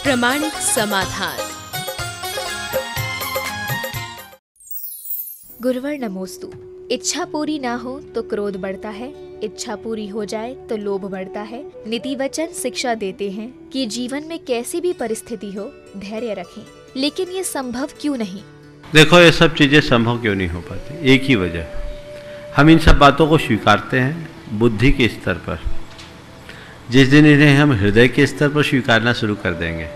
प्रामाणिक समाधान। गुरुवर नमोस्तु। इच्छा पूरी ना हो तो क्रोध बढ़ता है, इच्छा पूरी हो जाए तो लोभ बढ़ता है। नीति वचन शिक्षा देते हैं कि जीवन में कैसी भी परिस्थिति हो धैर्य रखें, लेकिन ये संभव क्यों नहीं? देखो, ये सब चीज़ें संभव क्यों नहीं हो पाती? एक ही वजह, हम इन सब बातों को स्वीकारते हैं बुद्धि के स्तर पर। जिस दिन इन्हें हम हृदय के स्तर पर स्वीकारना शुरू कर देंगे,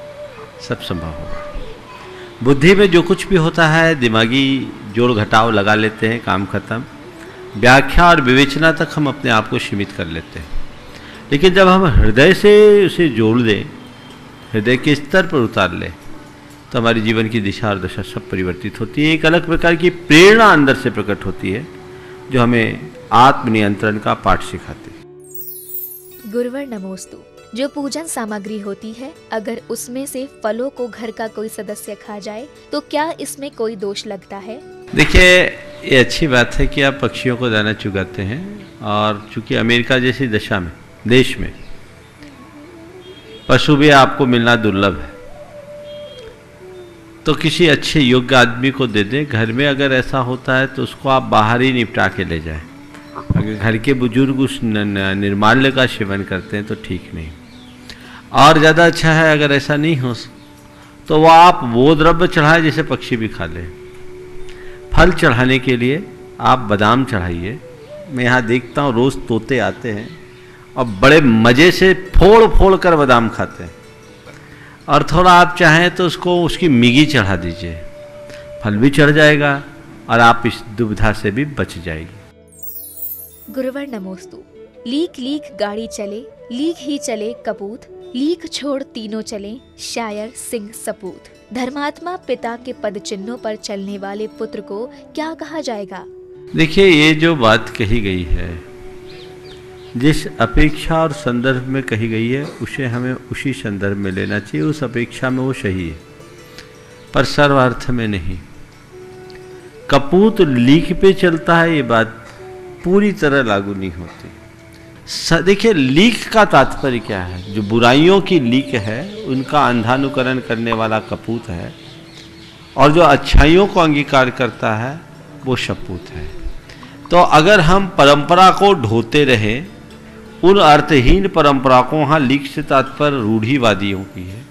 सब संभव होगा। बुद्धि में जो कुछ भी होता है, दिमागी जोड़ घटाव लगा लेते हैं, काम खत्म। व्याख्या और विवेचना तक हम अपने आप को सीमित कर लेते हैं। लेकिन जब हम हृदय से उसे जोड़ दें, हृदय के स्तर पर उतार लें, तो हमारी जीवन की दिशा और दशा सब परिवर्तित होती है। एक अलग प्रकार की प्रेरणा अंदर से प्रकट होती है, जो हमें आत्मनियंत्रण का पाठ सिखाती है। गुरुवर नमोस्तु। जो पूजन सामग्री होती है, अगर उसमें से फलों को घर का कोई सदस्य खा जाए तो क्या इसमें कोई दोष लगता है? देखिए, ये अच्छी बात है कि आप पक्षियों को दाना चुगाते हैं, और चूंकि अमेरिका जैसी दशा में, देश में पशु भी आपको मिलना दुर्लभ है, तो किसी अच्छे योग्य आदमी को दे दें। घर में अगर ऐसा होता है तो उसको आप बाहर ही निपटा के ले जाएं। अगर घर के बुजुर्ग उस निर्माल्य का सेवन करते हैं तो ठीक नहीं, और ज़्यादा अच्छा है अगर ऐसा नहीं हो तो वह आप वो द्रव्य चढ़ाए जिसे पक्षी भी खा ले। फल चढ़ाने के लिए आप बादाम चढ़ाइए। मैं यहाँ देखता हूँ रोज़ तोते आते हैं और बड़े मज़े से फोड़ फोड़ कर बादाम खाते हैं, और थोड़ा आप चाहें तो उसको उसकी मिगी चढ़ा दीजिए, फल भी चढ़ जाएगा और आप इस दुविधा से भी बच जाएगी। गुरुवर नमोस्तु। लीक लीक गाड़ी चले, लीक ही चले कपूत, लीक छोड़ तीनों चले, शायर सिंह सपूत। धर्मात्मा पिता के पद चिन्हों पर चलने वाले पुत्र को क्या कहा जाएगा? देखिए, ये जो बात कही गई है, जिस अपेक्षा और संदर्भ में कही गई है, उसे हमें उसी संदर्भ में लेना चाहिए। उस अपेक्षा में वो सही है, पर सर्वार्थ में नहीं। कपूत लीक पे चलता है, ये बात पूरी तरह लागू नहीं होती। देखिए, लीक का तात्पर्य क्या है? जो बुराइयों की लीक है, उनका अंधानुकरण करने वाला कपूत है, और जो अच्छाइयों को अंगीकार करता है वो सपूत है। तो अगर हम परंपरा को ढोते रहें, उन अर्थहीन परंपरा को, हाँ, लीक से तात्पर्य रूढ़िवादियों की है।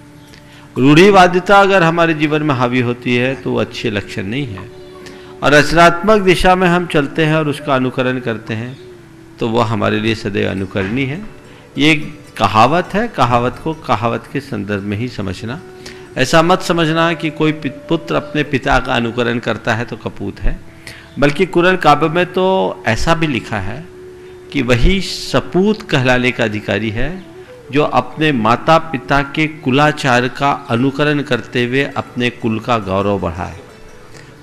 रूढ़िवादिता अगर हमारे जीवन में हावी होती है तो वो अच्छे लक्षण नहीं है, और रचनात्मक दिशा में हम चलते हैं और उसका अनुकरण करते हैं तो वह हमारे लिए सदैव अनुकरणीय है। ये कहावत है, कहावत को कहावत के संदर्भ में ही समझना। ऐसा मत समझना कि कोई पुत्र अपने पिता का अनुकरण करता है तो कपूत है, बल्कि कुरान काव्य में तो ऐसा भी लिखा है कि वही सपूत कहलाने का अधिकारी है जो अपने माता पिता के कुलाचार का अनुकरण करते हुए अपने कुल का गौरव बढ़ाए,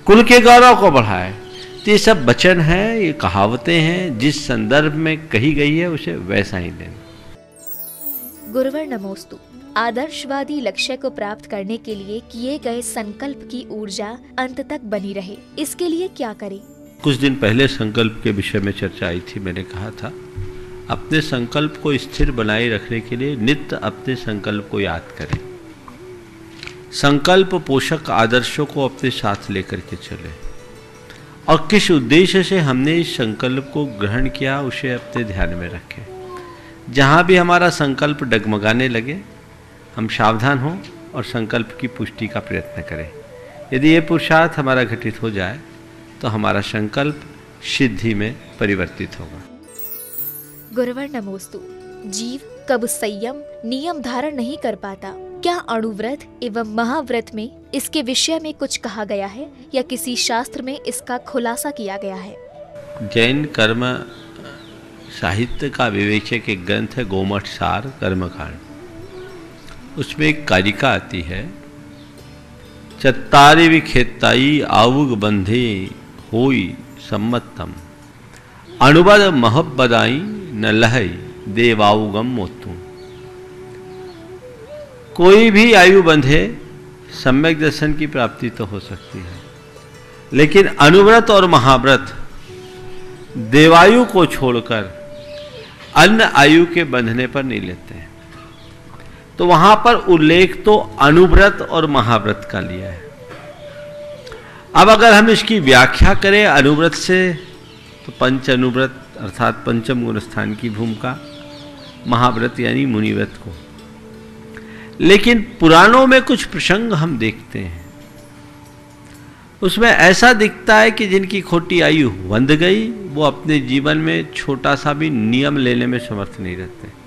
कुल के गौरव को बढ़ाए। तो ये सब वचन हैं, ये कहावतें हैं, जिस संदर्भ में कही गई है उसे वैसा ही लेना। गुरुवर नमोस्तु। आदर्शवादी लक्ष्य को प्राप्त करने के लिए किए गए संकल्प की ऊर्जा अंत तक बनी रहे, इसके लिए क्या करें? कुछ दिन पहले संकल्प के विषय में चर्चा आई थी। मैंने कहा था, अपने संकल्प को स्थिर बनाए रखने के लिए नित्य अपने संकल्प को याद करें। संकल्प पोषक आदर्शों को अपने साथ लेकर के चले, और किस उद्देश्य से हमने इस संकल्प को ग्रहण किया उसे अपने ध्यान में रखें। जहाँ भी हमारा संकल्प डगमगाने लगे, हम सावधान हों और संकल्प की पुष्टि का प्रयत्न करें। यदि ये पुरुषार्थ हमारा घटित हो जाए तो हमारा संकल्प सिद्धि में परिवर्तित होगा। गुरुवर नमोस्तु। जीव कब संयम नियम धारण नहीं कर पाता, क्या अणुव्रत एवं महाव्रत में इसके विषय में कुछ कहा गया है या किसी शास्त्र में इसका खुलासा किया गया है? जैन कर्म साहित्य का विवेचक एक ग्रंथ है गोमठ सार कर्मकांड। उसमें एक कारिका आती है, चत्तारि विखेताई आउग बंधे होई सम्मतम, अणुबद महब्बदाई न लहई देवाउगम मोतु। कोई भी आयु बंधे सम्यक दर्शन की प्राप्ति तो हो सकती है, लेकिन अनुव्रत और महाव्रत देवायु को छोड़कर अन्य आयु के बंधने पर नहीं लेते हैं। तो वहां पर उल्लेख तो अनुव्रत और महाव्रत का लिया है। अब अगर हम इसकी व्याख्या करें अनुव्रत से, तो पंच अनुव्रत अर्थात पंचम गुण स्थान की भूमिका, महाव्रत यानी मुनिव्रत को। लेकिन पुराणों में कुछ प्रसंग हम देखते हैं, उसमें ऐसा दिखता है कि जिनकी खोटी आयु बंध गई वो अपने जीवन में छोटा सा भी नियम लेने में समर्थ नहीं रहते।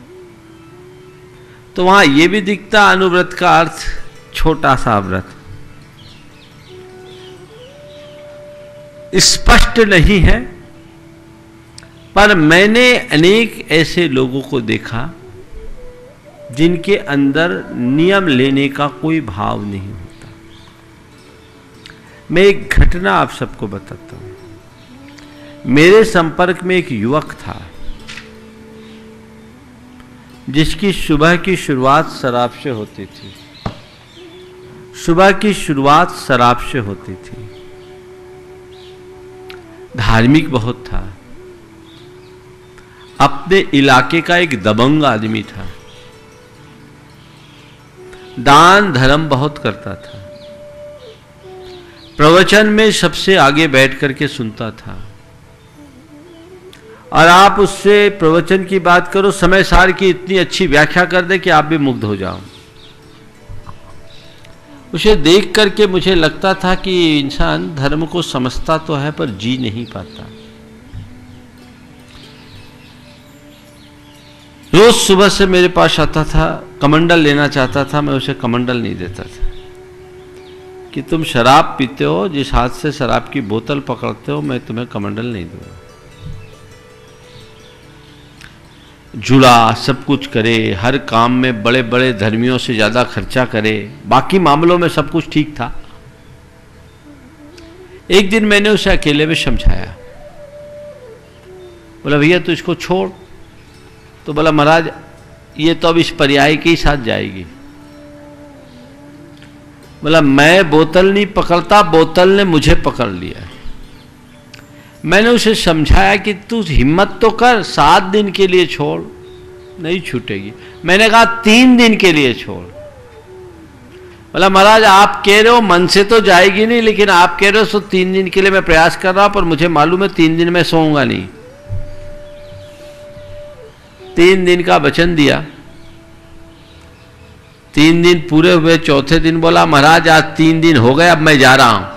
तो वहां यह भी दिखता अनुव्रत का अर्थ छोटा सा व्रत, स्पष्ट नहीं है, पर मैंने अनेक ऐसे लोगों को देखा जिनके अंदर नियम लेने का कोई भाव नहीं होता। मैं एक घटना आप सबको बताता हूं। मेरे संपर्क में एक युवक था जिसकी सुबह की शुरुआत शराब से होती थी। सुबह की शुरुआत शराब से होती थी। धार्मिक बहुत था, अपने इलाके का एक दबंग आदमी था, दान धर्म बहुत करता था, प्रवचन में सबसे आगे बैठ करके सुनता था, और आप उससे प्रवचन की बात करो, समय सार की इतनी अच्छी व्याख्या कर दे कि आप भी मुग्ध हो जाओ। उसे देख करके मुझे लगता था कि इंसान धर्म को समझता तो है पर जी नहीं पाता। रोज सुबह से मेरे पास आता था, कमंडल लेना चाहता था, मैं उसे कमंडल नहीं देता था कि तुम शराब पीते हो, जिस हाथ से शराब की बोतल पकड़ते हो मैं तुम्हें कमंडल नहीं दूंगा। जुड़ा, सब कुछ करे, हर काम में बड़े बड़े धर्मियों से ज्यादा खर्चा करे, बाकी मामलों में सब कुछ ठीक था। एक दिन मैंने उसे अकेले में समझाया, बोला भैया तू इसको छोड़। तो बोला महाराज ये तो अब इस पर्याय के ही साथ जाएगी। बोला मैं बोतल नहीं पकड़ता, बोतल ने मुझे पकड़ लिया। मैंने उसे समझाया कि तू हिम्मत तो कर, 7 दिन के लिए छोड़, नहीं छूटेगी। मैंने कहा 3 दिन के लिए छोड़। बोला महाराज आप कह रहे हो मन से तो जाएगी नहीं, लेकिन आप कह रहे हो तो 3 दिन के लिए मैं प्रयास कर रहा हूं, पर मुझे मालूम है 3 दिन में सोऊंगा नहीं। 3 दिन का वचन दिया। 3 दिन पूरे हुए, चौथे दिन बोला महाराज आज 3 दिन हो गए, अब मैं जा रहा हूं।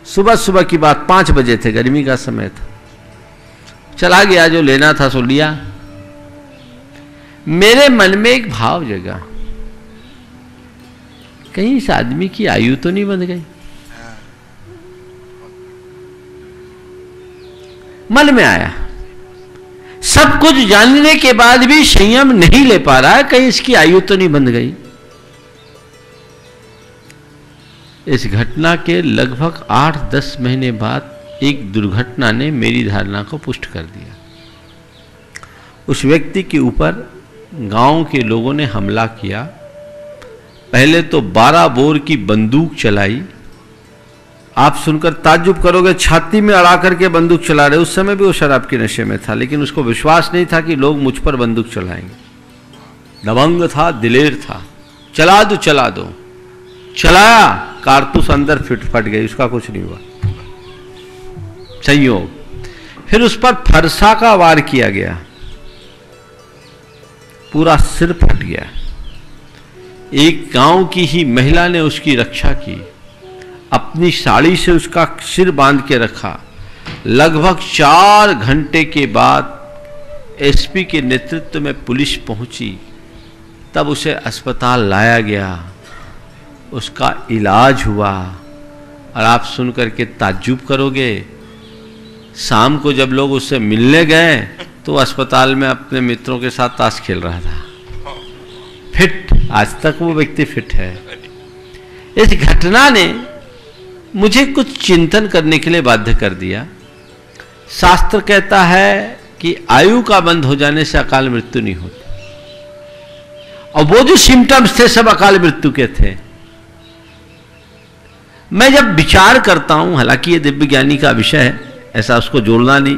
सुबह सुबह की बात, 5 बजे थे, गर्मी का समय था। चला गया, जो लेना था सो लिया। मेरे मन में एक भाव जगा, कहीं इस आदमी की आयु तो नहीं बंध गई। मन में आया, सब कुछ जानने के बाद भी संयम नहीं ले पा रहा है, कहीं इसकी आयु तो नहीं बंध गई। इस घटना के लगभग 8-10 महीने बाद एक दुर्घटना ने मेरी धारणा को पुष्ट कर दिया। उस व्यक्ति के ऊपर गांव के लोगों ने हमला किया। पहले तो 12 बोर की बंदूक चलाई। आप सुनकर ताज्जुब करोगे, छाती में अड़ा करके बंदूक चला रहे। उस समय भी वो शराब के नशे में था, लेकिन उसको विश्वास नहीं था कि लोग मुझ पर बंदूक चलाएंगे। दबंग था, दिलेर था। चला दो चला दो, चलाया, कारतूस अंदर फट गई, उसका कुछ नहीं हुआ, संयोग। फिर उस पर फरसा का वार किया गया, पूरा सिर फट गया। एक गांव की ही महिला ने उसकी रक्षा की, अपनी साड़ी से उसका सिर बांध के रखा। लगभग 4 घंटे के बाद एसपी के नेतृत्व में पुलिस पहुंची, तब उसे अस्पताल लाया गया, उसका इलाज हुआ। और आप सुन करके ताज्जुब करोगे, शाम को जब लोग उससे मिलने गए तो अस्पताल में अपने मित्रों के साथ ताश खेल रहा था। फिट, आज तक वो व्यक्ति फिट है। इस घटना ने मुझे कुछ चिंतन करने के लिए बाध्य कर दिया। शास्त्र कहता है कि आयु का बंद हो जाने से अकाल मृत्यु नहीं होती, और वो जो सिम्टम्स थे सब अकाल मृत्यु के थे। मैं जब विचार करता हूं, हालांकि ये दिव्य ज्ञानी का विषय है, ऐसा उसको जोड़ना नहीं,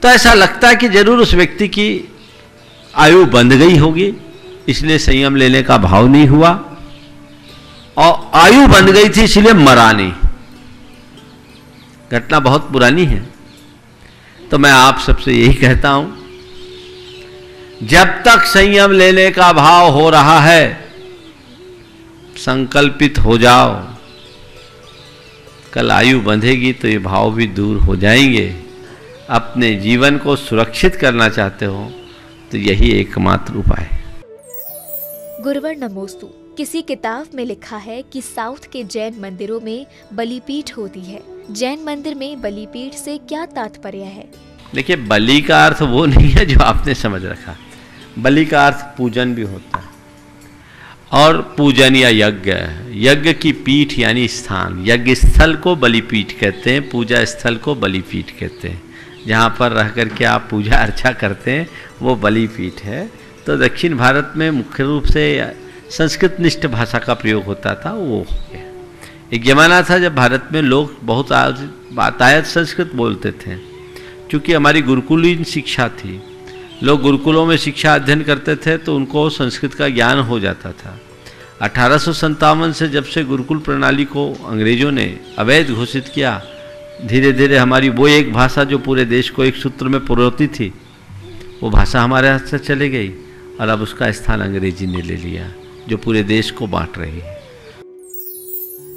तो ऐसा लगता है कि जरूर उस व्यक्ति की आयु बंध गई होगी, इसलिए संयम लेने का भाव नहीं हुआ, और आयु बन गई थी इसलिए मरा नहीं। घटना बहुत पुरानी है। तो मैं आप सबसे यही कहता हूं, जब तक संयम लेने का भाव हो रहा है संकल्पित हो जाओ। कल आयु बंधेगी तो ये भाव भी दूर हो जाएंगे। अपने जीवन को सुरक्षित करना चाहते हो तो यही एकमात्र उपाय है। गुरुवर नमोस्तु। किसी किताब में लिखा है कि साउथ के जैन मंदिरों में बलिपीठ होती है। जैन मंदिर में बलिपीठ से क्या तात्पर्य है? देखिए, बलि का अर्थ वो नहीं है जो आपने समझ रखा। बलि का अर्थ पूजन भी होता है, और पूजन या यज्ञ, यज्ञ की पीठ यानी स्थान, यज्ञ स्थल को बलिपीठ कहते हैं, पूजा स्थल को बलिपीठ कहते हैं। जहाँ पर रह करके आप पूजा अर्चा करते हैं वो बलिपीठ है। तो दक्षिण भारत में मुख्य रूप से संस्कृत निष्ठ भाषा का प्रयोग होता था, वो हो गया। एक जमाना था जब भारत में लोग बहुत बातायत संस्कृत बोलते थे, क्योंकि हमारी गुरुकुलीन शिक्षा थी। लोग गुरुकुलों में शिक्षा अध्ययन करते थे तो उनको संस्कृत का ज्ञान हो जाता था। 1857 से जब से गुरुकुल प्रणाली को अंग्रेजों ने अवैध घोषित किया, धीरे धीरे हमारी वो एक भाषा जो पूरे देश को एक सूत्र में पिरोती थी, वो भाषा हमारे हाथ से चली गई, और अब उसका स्थान अंग्रेजी ने ले लिया, जो पूरे देश को बांट रही है।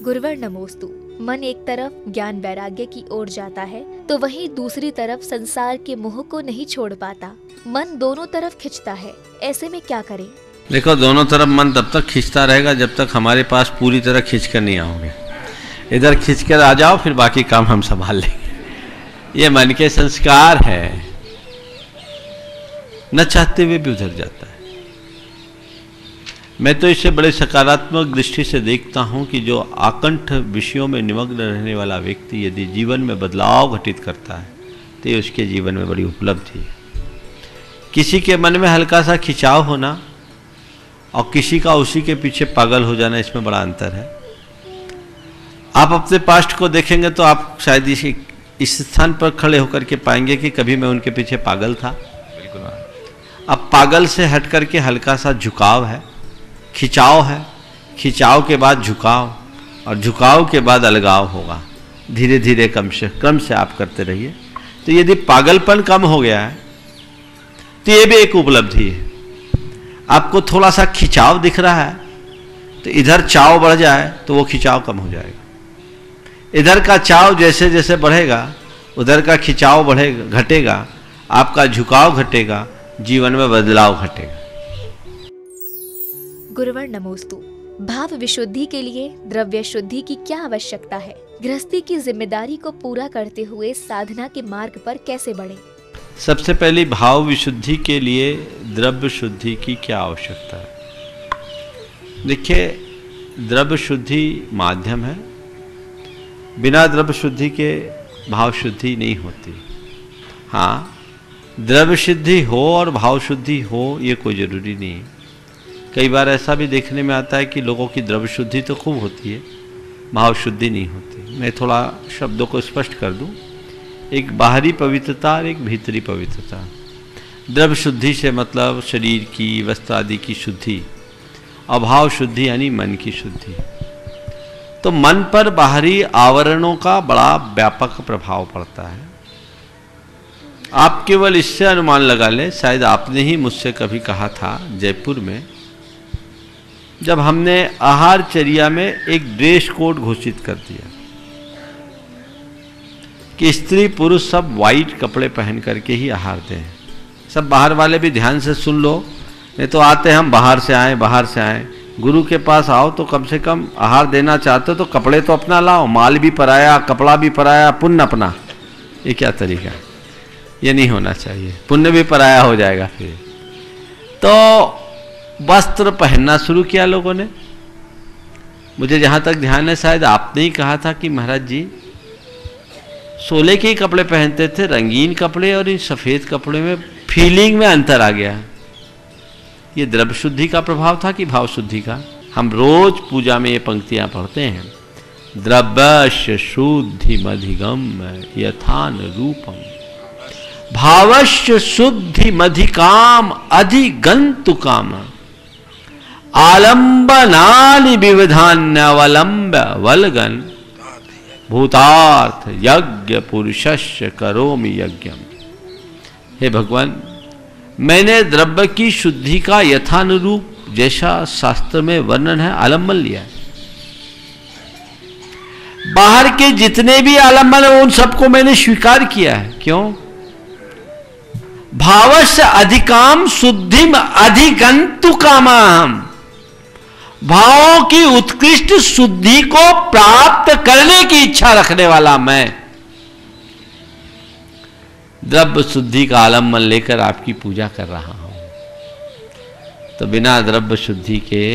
गुरुवर नमोस्तु। मन एक तरफ ज्ञान वैराग्य की ओर जाता है तो वहीं दूसरी तरफ संसार के मोह को नहीं छोड़ पाता। मन दोनों तरफ खिंचता है, ऐसे में क्या करें? देखो, दोनों तरफ मन तब तक खींचता रहेगा जब तक हमारे पास पूरी तरह खींच कर नहीं आओगे। इधर खींच कर आ जाओ, फिर बाकी काम हम संभाल लेंगे। ये मन के संस्कार है, न चाहते हुए भी उधर जाता है। मैं तो इसे बड़े सकारात्मक दृष्टि से देखता हूं कि जो आकंठ विषयों में निमग्न रहने वाला व्यक्ति यदि जीवन में बदलाव घटित करता है तो ये उसके जीवन में बड़ी उपलब्धि है। किसी के मन में हल्का सा खिंचाव होना और किसी का उसी के पीछे पागल हो जाना, इसमें बड़ा अंतर है। आप अपने पास्ट को देखेंगे तो आप शायद इस स्थान पर खड़े होकर के पाएंगे कि कभी मैं उनके पीछे पागल था। अब पागल से हट करके हल्का सा झुकाव है, खिंचाव है, खिंचाव के बाद झुकाव, और झुकाव के बाद अलगाव होगा। धीरे धीरे क्रम से आप करते रहिए। तो यदि पागलपन कम हो गया है तो ये भी एक उपलब्धि है। आपको थोड़ा सा खिंचाव दिख रहा है तो इधर चाव बढ़ जाए तो वो खिंचाव कम हो जाएगा। इधर का चाव जैसे जैसे बढ़ेगा उधर का खिंचाव बढ़ेगा, घटेगा, आपका झुकाव घटेगा, जीवन में बदलाव घटेगा। गुरुवर नमोस्तु। भाव विशुद्धि के लिए द्रव्य शुद्धि की क्या आवश्यकता है? गृहस्थी की जिम्मेदारी को पूरा करते हुए साधना के मार्ग पर कैसे बढ़ें? सबसे पहले भाव विशुद्धि के लिए द्रव्य शुद्धि की क्या आवश्यकता है? देखिए, द्रव्य शुद्धि माध्यम है, बिना द्रव्य शुद्धि के भाव शुद्धि नहीं होती। हाँ, द्रव्य शुद्धि हो और भाव शुद्धि हो ये कोई ज़रूरी नहीं है। कई बार ऐसा भी देखने में आता है कि लोगों की द्रव्य शुद्धि तो खूब होती है, भाव शुद्धि नहीं होती। मैं थोड़ा शब्दों को स्पष्ट कर दूं, एक बाहरी पवित्रता और एक भीतरी पवित्रता। द्रव्य शुद्धि से मतलब शरीर की, वस्त्र आदि की शुद्धि, और भाव शुद्धि यानी मन की शुद्धि। तो मन पर बाहरी आवरणों का बड़ा व्यापक प्रभाव पड़ता है। आप केवल इससे अनुमान लगा लें, शायद आपने ही मुझसे कभी कहा था जयपुर में, जब हमने आहारचर्या में एक ड्रेस कोड घोषित कर दिया कि स्त्री पुरुष सब वाइट कपड़े पहन करके ही आहार दें। सब बाहर वाले भी ध्यान से सुन लो, नहीं तो आते हम बाहर से आए। गुरु के पास आओ तो कम से कम आहार देना चाहते हो तो कपड़े तो अपना लाओ, माल भी पराया, कपड़ा भी पराया, पुण्य अपना। ये क्या तरीका है? ये नहीं होना चाहिए, पुण्य भी पराया हो जाएगा। फिर तो वस्त्र पहनना शुरू किया लोगों ने। मुझे जहाँ तक ध्यान है शायद आपने ही कहा था कि महाराज जी सोले के ही कपड़े पहनते थे, रंगीन कपड़े और इन सफ़ेद कपड़े में फीलिंग में अंतर आ गया। ये द्रव्य शुद्धि का प्रभाव था कि भाव शुद्धि का? हम रोज पूजा में ये पंक्तियां पढ़ते हैं, द्रव्यस्य शुद्धि मधिगम यथान रूपम, भावस्य शुद्धि मधिकाम अधिगंतु काम। आलंबनानि विविधान्यवलंब्य वल्गन भूतार्थ यज्ञ पुरुषस्य करोमि यज्ञम। हे भगवान, मैंने द्रव्य की शुद्धि का यथानुरूप जैसा शास्त्र में वर्णन है आलंबन लिया है। बाहर के जितने भी आलंबन है उन सबको मैंने स्वीकार किया है। क्यों? भावस्य अधिकाम शुद्धिम अधिगंतु कामाहम। भावों की उत्कृष्ट शुद्धि को प्राप्त करने की इच्छा रखने वाला मैं द्रव्य शुद्धि का आलंबन लेकर आपकी पूजा कर रहा हूं। तो बिना द्रव्य शुद्धि के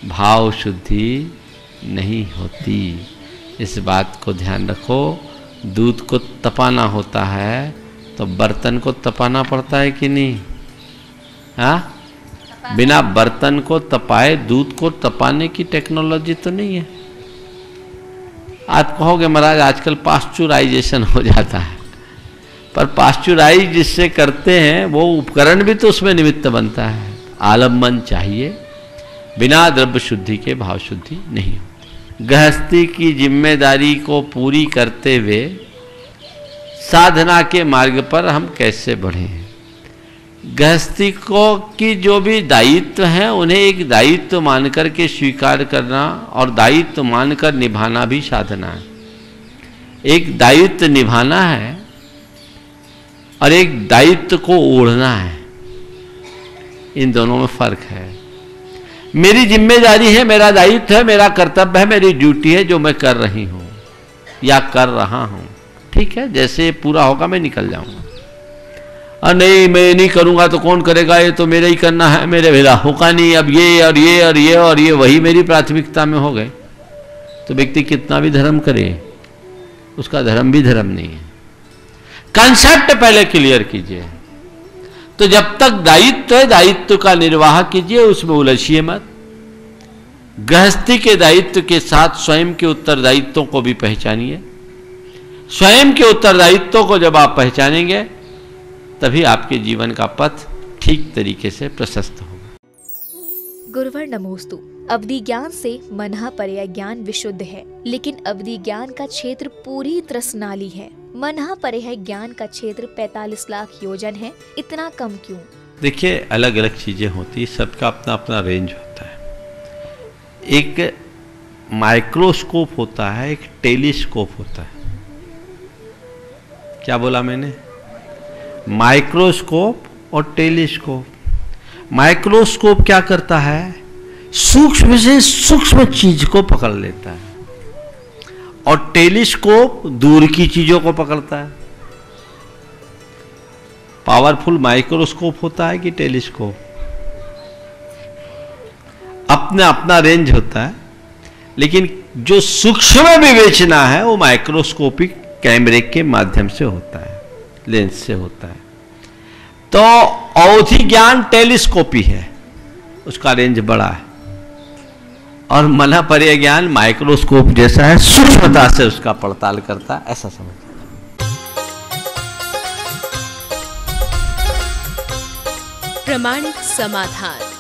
भाव शुद्धि नहीं होती। इस बात को ध्यान रखो। दूध को तपाना होता है तो बर्तन को तपाना पड़ता है कि नहीं? हाँ, बिना बर्तन को तपाए दूध को तपाने की टेक्नोलॉजी तो नहीं है। आप कहोगे महाराज आजकल पास्चुराइजेशन हो जाता है, पर पास्चुराइज जिससे करते हैं वो उपकरण भी तो उसमें निमित्त बनता है। आलंबन चाहिए, बिना द्रव्य शुद्धि के भाव शुद्धि नहीं होती। गृहस्थी की जिम्मेदारी को पूरी करते हुए साधना के मार्ग पर हम कैसे बढ़ें? गृहस्थी को की जो भी दायित्व हैं उन्हें एक दायित्व मानकर के स्वीकार करना और दायित्व मानकर निभाना भी साधना है। एक दायित्व निभाना है और एक दायित्व को ओढ़ना है, इन दोनों में फर्क है। मेरी जिम्मेदारी है, मेरा दायित्व है, मेरा कर्तव्य है, मेरी ड्यूटी है जो मैं कर रही हूं या कर रहा हूं। ठीक है, जैसे पूरा होगा मैं निकल जाऊंगा। और नहीं मैं नहीं करूंगा तो कौन करेगा, ये तो मेरा ही करना है, मेरे भेदा होगा नहीं। अब ये और ये और ये और ये वही मेरी प्राथमिकता में हो गए तो व्यक्ति कितना भी धर्म करे उसका धर्म भी धर्म नहीं है। कंसेप्ट पहले क्लियर कीजिए। तो जब तक दायित्व है दायित्व का निर्वाह कीजिए, उसमें उलझिए मत। गृहस्थी के दायित्व के साथ स्वयं के उत्तरदायित्वों को भी पहचानिए। स्वयं के उत्तरदायित्वों को जब आप पहचानेंगे तभी आपके जीवन का पथ ठीक तरीके से प्रशस्त होगा। गुरुवर नमोस्तु। अवधि ज्ञान से मनः पर्याय ज्ञान विशुद्ध है, लेकिन अवधि ज्ञान का क्षेत्र पूरी त्रसनाली है। मनः पर्याय ज्ञान का क्षेत्र 45 लाख योजन है, इतना कम क्यों? देखिए, अलग अलग चीजें होती, सबका अपना अपना रेंज होता है। एक माइक्रोस्कोप होता है, एक टेलीस्कोप होता है। क्या बोला मैंने? माइक्रोस्कोप और टेलीस्कोप। माइक्रोस्कोप क्या करता है? सूक्ष्म से सूक्ष्म चीज को पकड़ लेता है और टेलीस्कोप दूर की चीजों को पकड़ता है। पावरफुल माइक्रोस्कोप होता है कि टेलीस्कोप? अपना अपना रेंज होता है, लेकिन जो सूक्ष्म विवेचना है वो माइक्रोस्कोपिक कैमरे के माध्यम से होता है, लेंस से होता है। तो अवधि ज्ञान टेलीस्कोपी है, उसका रेंज बड़ा है, और मनः पर्याय ज्ञान माइक्रोस्कोप जैसा है, सूक्ष्मता से उसका पड़ताल करता है, ऐसा समझ। प्रमाणिक समाधान।